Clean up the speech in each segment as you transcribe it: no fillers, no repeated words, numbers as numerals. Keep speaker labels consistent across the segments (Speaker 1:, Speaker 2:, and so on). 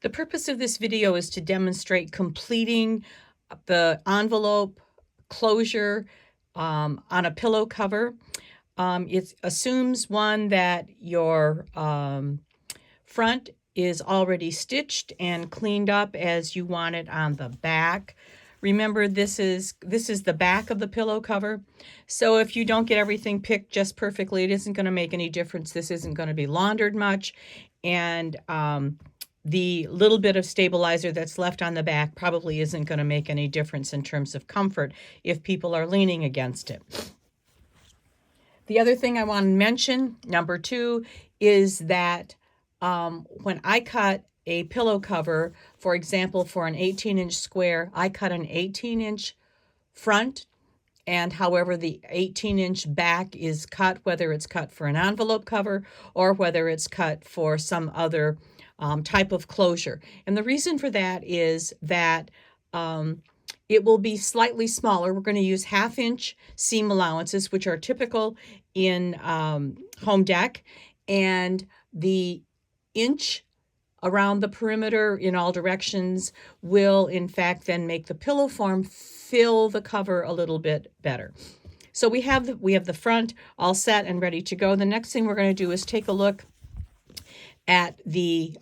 Speaker 1: The purpose of this video is to demonstrate completing the envelope closure on a pillow cover. It assumes one that your front is already stitched and cleaned up as you want it on the back. Remember, this is the back of the pillow cover. So if you don't get everything picked just perfectly, it isn't going to make any difference. This isn't going to be laundered much. And the little bit of stabilizer that's left on the back probably isn't going to make any difference in terms of comfort if people are leaning against it. The other thing I want to mention, number 2, is that when I cut a pillow cover, for example, for an 18-inch square, I cut an 18-inch front, and however the 18-inch back is cut, whether it's cut for an envelope cover or whether it's cut for some other type of closure. And the reason for that is that it will be slightly smaller. We're going to use 1/2-inch seam allowances, which are typical in home deck, and the inch around the perimeter in all directions will in fact then make the pillow form fill the cover a little bit better. So we have the front all set and ready to go. The next thing we're going to do is take a look at the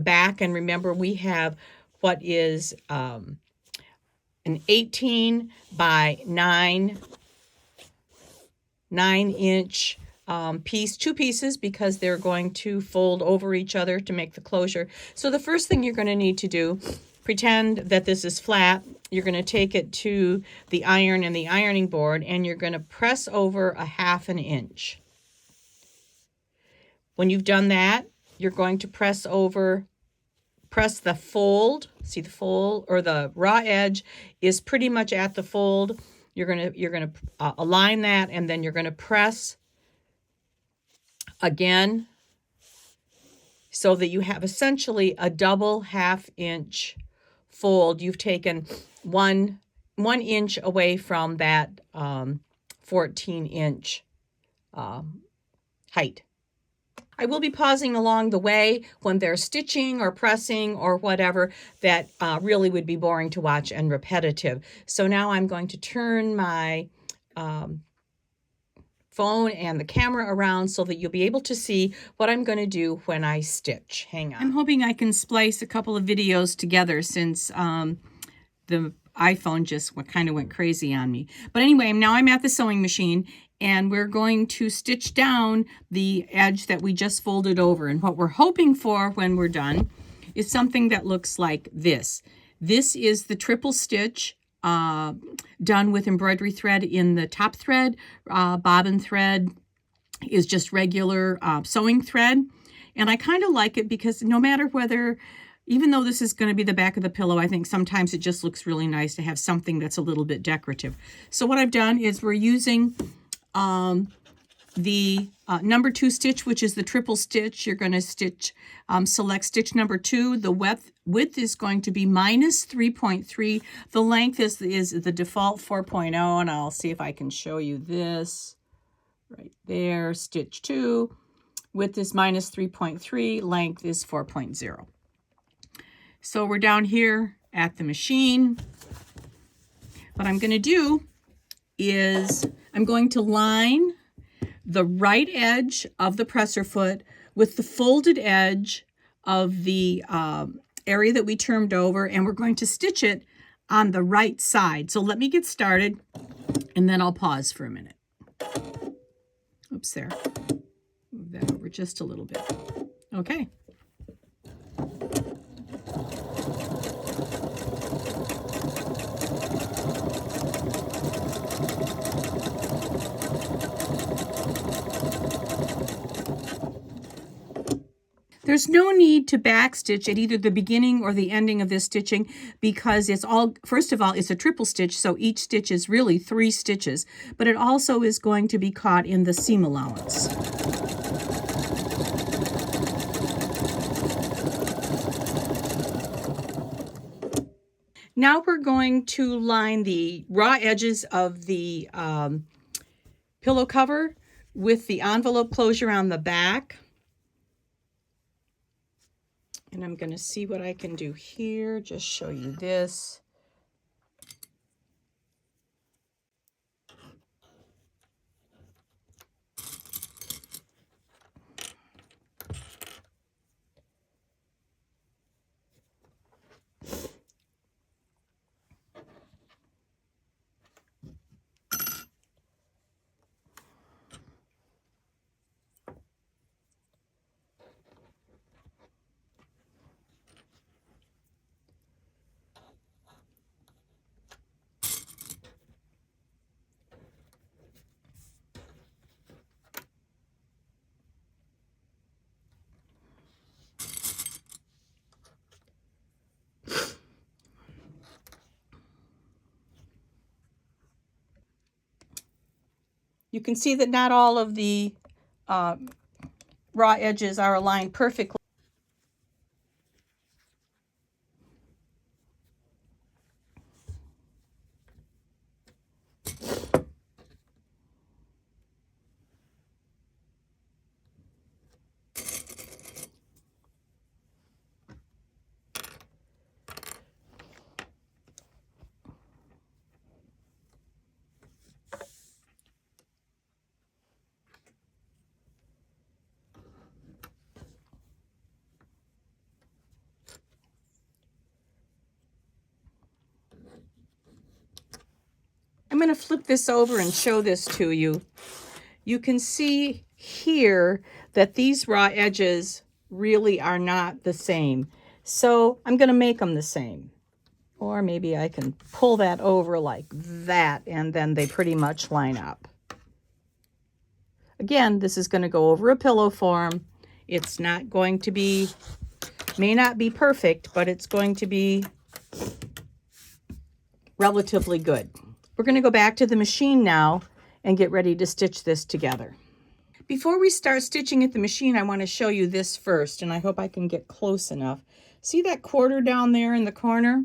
Speaker 1: back, and remember we have what is an 18 by 9-inch piece, 2 pieces, because they're going to fold over each other to make the closure. So the first thing you're going to need to do, pretend that this is flat. You're going to take it to the iron and the ironing board, and you're going to press over 1/2 inch. When you've done that, you're going to press the fold. See the fold, or the raw edge is pretty much at the fold. You're going to align that, and then you're going to press again so that you have essentially a double 1/2 inch fold. You've taken one inch away from that 14-inch height. I will be pausing along the way when there's stitching or pressing or whatever that really would be boring to watch and repetitive. So now I'm going to turn my phone and the camera around so that you'll be able to see what I'm going to do when I stitch. Hang on. I'm hoping I can splice a couple of videos together since the iPhone just kind of went crazy on me. But anyway, now I'm at the sewing machine, and we're going to stitch down the edge that we just folded over. And what we're hoping for when we're done is something that looks like this. This is the triple stitch done with embroidery thread in the top thread. Bobbin thread is just regular sewing thread. And I kind of like it because no matter whether, even though this is going to be the back of the pillow, I think sometimes it just looks really nice to have something that's a little bit decorative. So what I've done is we're using the number 2 stitch, which is the triple stitch. You're going to stitch, select stitch number 2. The width is going to be -3.3. The length is the default 4.0, and I'll see if I can show you this right there. Stitch 2, width is -3.3, length is 4.0. So we're down here at the machine. What I'm going to do is I'm going to line the right edge of the presser foot with the folded edge of the area that we turned over, and we're going to stitch it on the right side. So let me get started, and then I'll pause for a minute. Oops, there. Move that over just a little bit. Okay. There's no need to backstitch at either the beginning or the ending of this stitching because it's all, first of all, it's a triple stitch, so each stitch is really 3 stitches, but it also is going to be caught in the seam allowance. Now we're going to line the raw edges of the pillow cover with the envelope closure on the back. And I'm going to see what I can do here. Just show you this. You can see that not all of the raw edges are aligned perfectly. I'm going to flip this over and show this to you. You can see here that these raw edges really are not the same. So I'm going to make them the same. Or maybe I can pull that over like that, and then they pretty much line up. Again, this is going to go over a pillow form. It's not going to be, may not be perfect, but it's going to be relatively good. We're going to go back to the machine now and get ready to stitch this together. Before we start stitching at the machine, I want to show you this first, and I hope I can get close enough. See that quarter down there in the corner?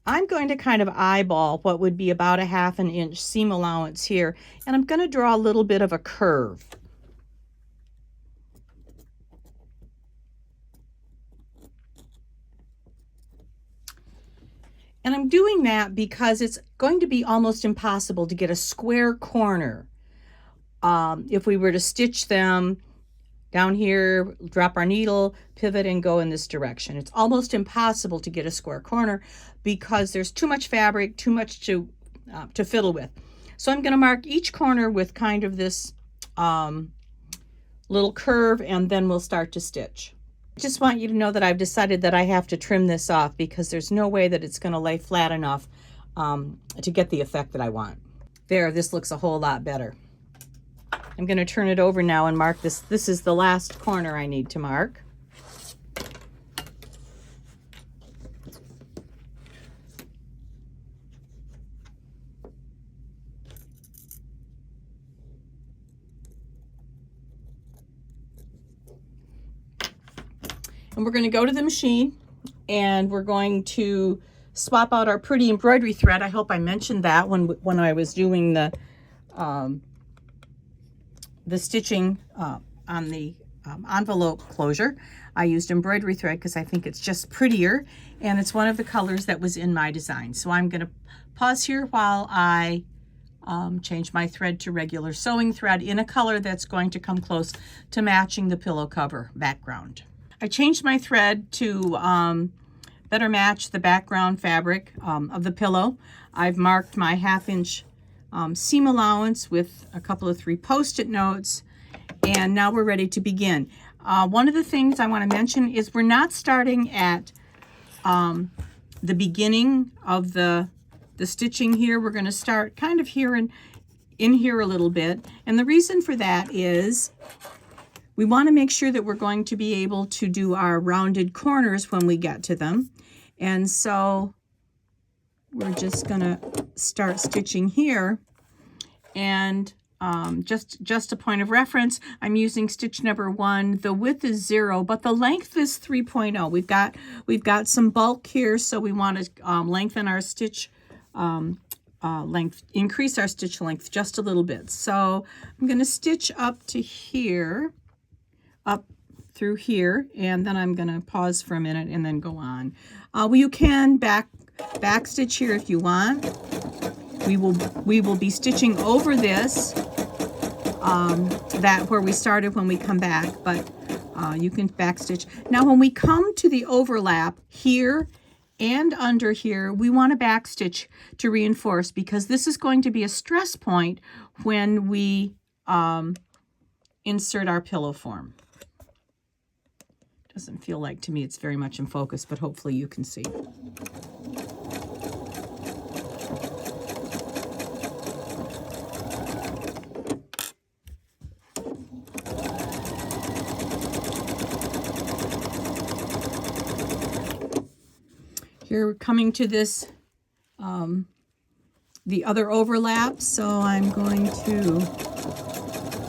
Speaker 1: I'm going to kind of eyeball what would be about a 1/2 inch seam allowance here, and I'm going to draw a little bit of a curve. And I'm doing that because it's going to be almost impossible to get a square corner if we were to stitch them down here, drop our needle, pivot, and go in this direction. It's almost impossible to get a square corner because there's too much fabric, too much to fiddle with. So I'm going to mark each corner with kind of this little curve, and then we'll start to stitch. I just want you to know that I've decided that I have to trim this off because there's no way that it's going to lay flat enough to get the effect that I want. There, this looks a whole lot better. I'm going to turn it over now and mark this. This is the last corner I need to mark. And we're going to go to the machine and we're going to swap out our pretty embroidery thread. I hope I mentioned that when I was doing the stitching on the envelope closure. I used embroidery thread because I think it's just prettier, and it's one of the colors that was in my design. So I'm going to pause here while I change my thread to regular sewing thread in a color that's going to come close to matching the pillow cover background. I changed my thread to better match the background fabric of the pillow. I've marked my 1/2 inch seam allowance with a couple of 3 post-it notes, and now we're ready to begin. One of the things I want to mention is we're not starting at the beginning of the stitching here. We're going to start kind of here and in here a little bit, and the reason for that is we want to make sure that we're going to be able to do our rounded corners when we get to them. And so we're just going to start stitching here. And just a point of reference, I'm using stitch number 1. The width is 0, but the length is 3.0. We've got some bulk here, so we want to lengthen our stitch length, increase our stitch length just a little bit. So I'm going to stitch up to here, up through here, and then I'm going to pause for a minute and then go on. Well, you can back stitch here if you want. We will be stitching over this, that where we started when we come back, but you can back stitch. Now when we come to the overlap here and under here, we want to back stitch to reinforce, because this is going to be a stress point when we insert our pillow form. Doesn't feel like to me it's very much in focus, but hopefully you can see. Here we're coming to this, the other overlap, so I'm going to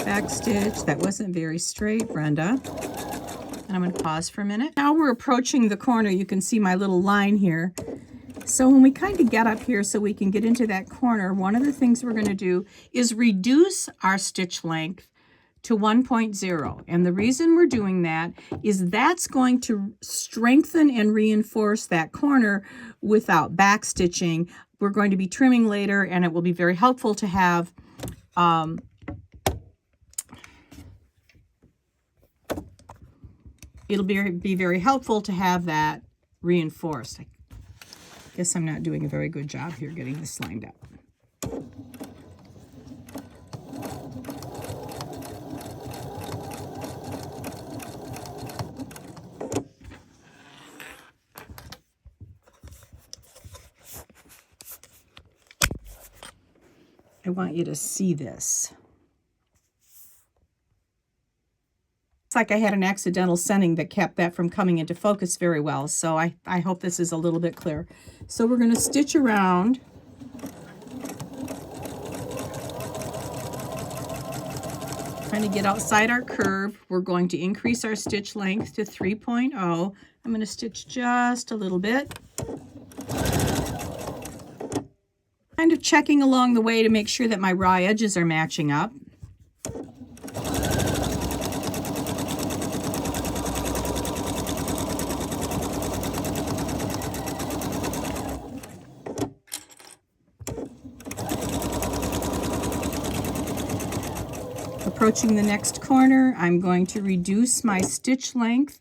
Speaker 1: back stitch. That wasn't very straight, Brenda. And I'm going to pause for a minute. Now we're approaching the corner. You can see my little line here. So when we kind of get up here so we can get into that corner, one of the things we're going to do is reduce our stitch length to 1.0. And the reason we're doing that is that's going to strengthen and reinforce that corner without back stitching. We're going to be trimming later, and it will be very helpful to have it'll be very helpful to have that reinforced. I guess I'm not doing a very good job here getting this lined up. I want you to see this. It's like I had an accidental sending that kept that from coming into focus very well. So I hope this is a little bit clear. So we're going to stitch around. Trying to get outside our curve. We're going to increase our stitch length to 3.0. I'm going to stitch just a little bit. Kind of checking along the way to make sure that my raw edges are matching up. Approaching the next corner, I'm going to reduce my stitch length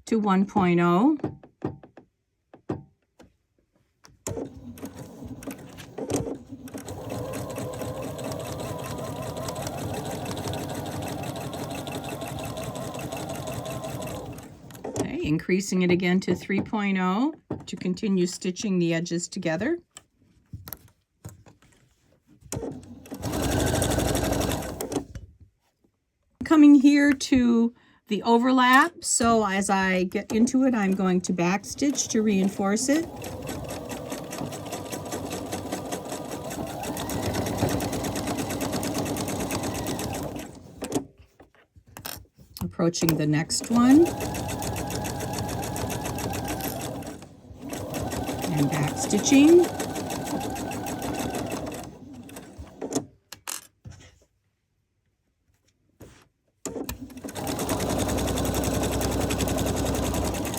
Speaker 1: to 1.0. Increasing it again to 3.0 to continue stitching the edges together. Coming here to the overlap, so as I get into it, I'm going to back stitch to reinforce it. Approaching the next one. And back stitching.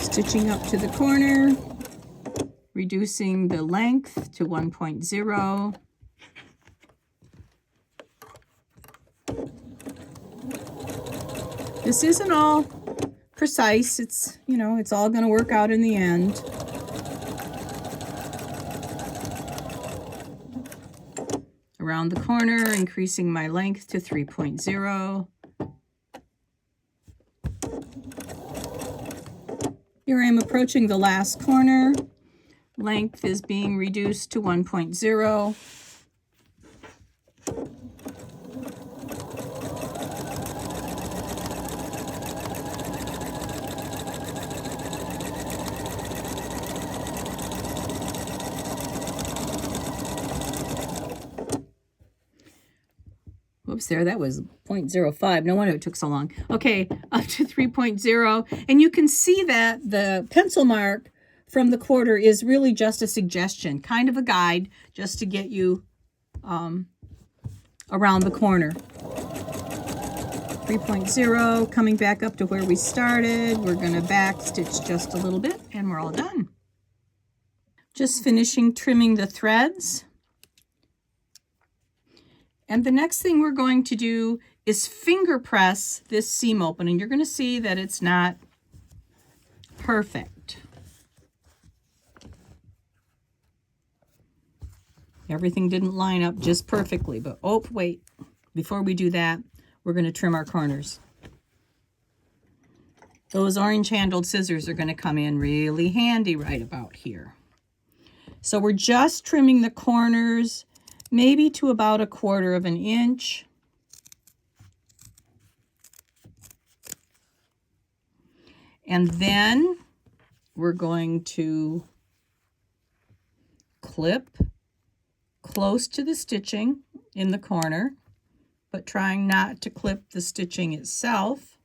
Speaker 1: Stitching up to the corner, reducing the length to 1.0. This isn't all precise. It's, you know, it's all going to work out in the end. Around the corner, increasing my length to 3.0. Here I am approaching the last corner. Length is being reduced to 1.0. Whoops, there, that was 0.05. No wonder it took so long. Okay, up to 3.0. And you can see that the pencil mark from the quarter is really just a suggestion, kind of a guide, just to get you around the corner. 3.0, coming back up to where we started. We're going to back stitch just a little bit and we're all done. Just finishing trimming the threads. And the next thing we're going to do is finger press this seam open, and you're going to see that it's not perfect. Everything didn't line up just perfectly, but oh, wait. Before we do that, we're going to trim our corners. Those orange-handled scissors are going to come in really handy right about here. So we're just trimming the corners, maybe to about 1/4 of an inch. And then we're going to clip close to the stitching in the corner, but trying not to clip the stitching itself.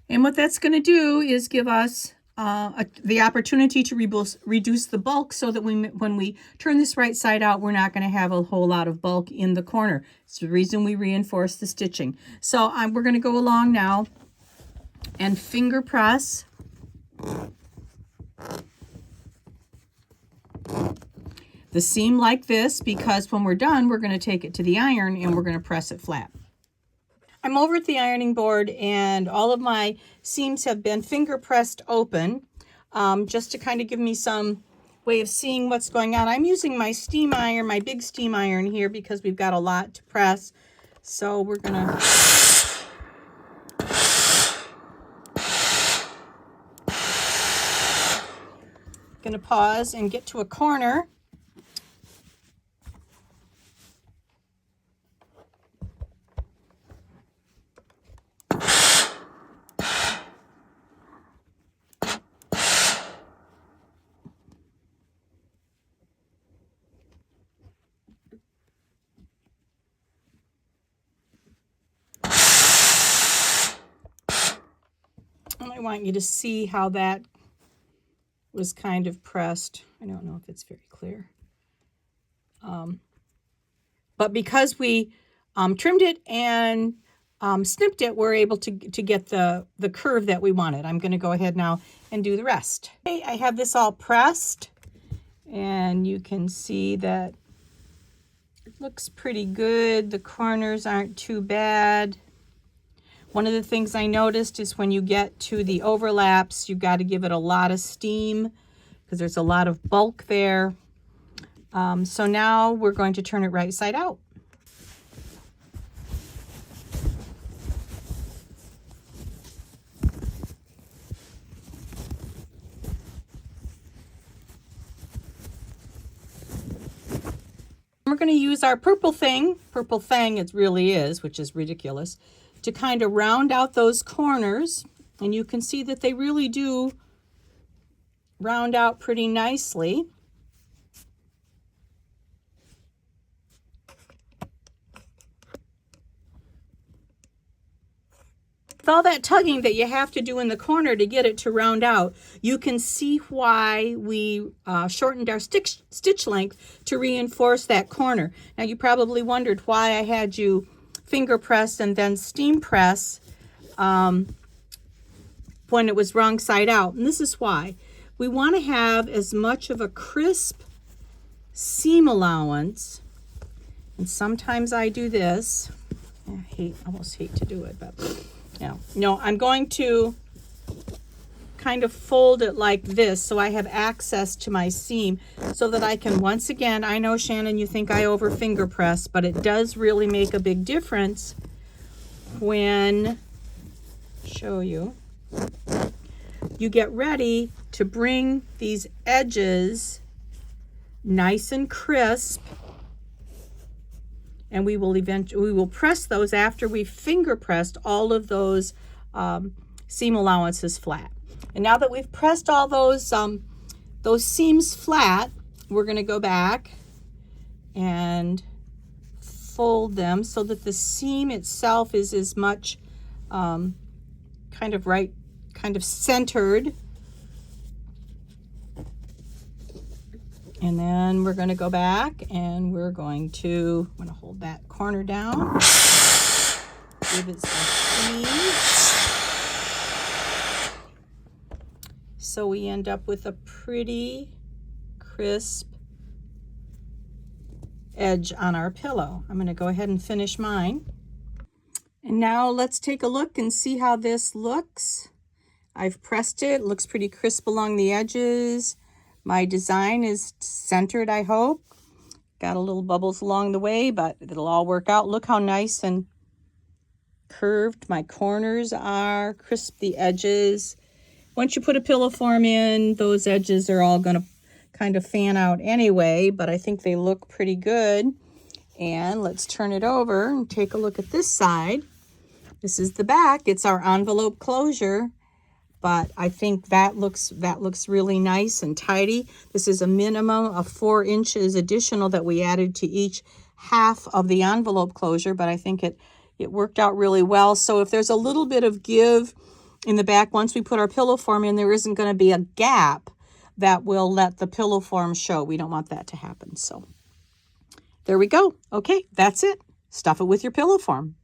Speaker 1: And what that's going to do is give us the opportunity to reduce the bulk, so that when we turn this right side out, we're not going to have a whole lot of bulk in the corner. It's the reason we reinforce the stitching. So we're going to go along now and finger press the seam like this, because when we're done, we're going to take it to the iron and we're going to press it flat. I'm over at the ironing board, and all of my seams have been finger pressed open, just to kind of give me some way of seeing what's going on. I'm using my steam iron, my big steam iron here, because we've got a lot to press. So we're gonna pause and get to a corner. I want you to see how that was kind of pressed. I don't know if it's very clear. But because we trimmed it and snipped it, we're able to get the curve that we wanted. I'm going to go ahead now and do the rest. Okay, I have this all pressed, and you can see that it looks pretty good. The corners aren't too bad. One of the things I noticed is when you get to the overlaps, you've got to give it a lot of steam because there's a lot of bulk there. So now we're going to turn it right side out. We're going to use our purple thing it really is, which is ridiculous, to kind of round out those corners, and you can see that they really do round out pretty nicely. With all that tugging that you have to do in the corner to get it to round out, you can see why we shortened our stitch length to reinforce that corner. Now you probably wondered why I had you finger press and then steam press when it was wrong side out. And this is why. We want to have as much of a crisp seam allowance. And sometimes I do this. I almost hate to do it, but no, I'm going to kind of fold it like this so I have access to my seam, so that I can, once again, I know, Shannon, you think I over finger press, but it does really make a big difference when, show you, you get ready to bring these edges nice and crisp, and we will press those after we've finger pressed all of those seam allowances flat. And now that we've pressed all those seams flat, we're going to go back and fold them so that the seam itself is as much kind of centered And then we're going to go back and I'm going to hold that corner down. Give it some squeeze. So we end up with a pretty crisp edge on our pillow. I'm going to go ahead and finish mine. And now let's take a look and see how this looks. I've pressed it. It looks pretty crisp along the edges. My design is centered, I hope. Got a little bubbles along the way, but it'll all work out. Look how nice and curved my corners are, crisp the edges. Once you put a pillow form in, those edges are all going to kind of fan out anyway, but I think they look pretty good. And let's turn it over and take a look at this side. This is the back. It's our envelope closure, but I think that looks really nice and tidy. This is a minimum of 4 inches additional that we added to each half of the envelope closure, but I think it worked out really well. So if there's a little bit of give in the back, once we put our pillow form in, there isn't going to be a gap that will let the pillow form show. We don't want that to happen. So there we go. Okay, that's it. Stuff it with your pillow form.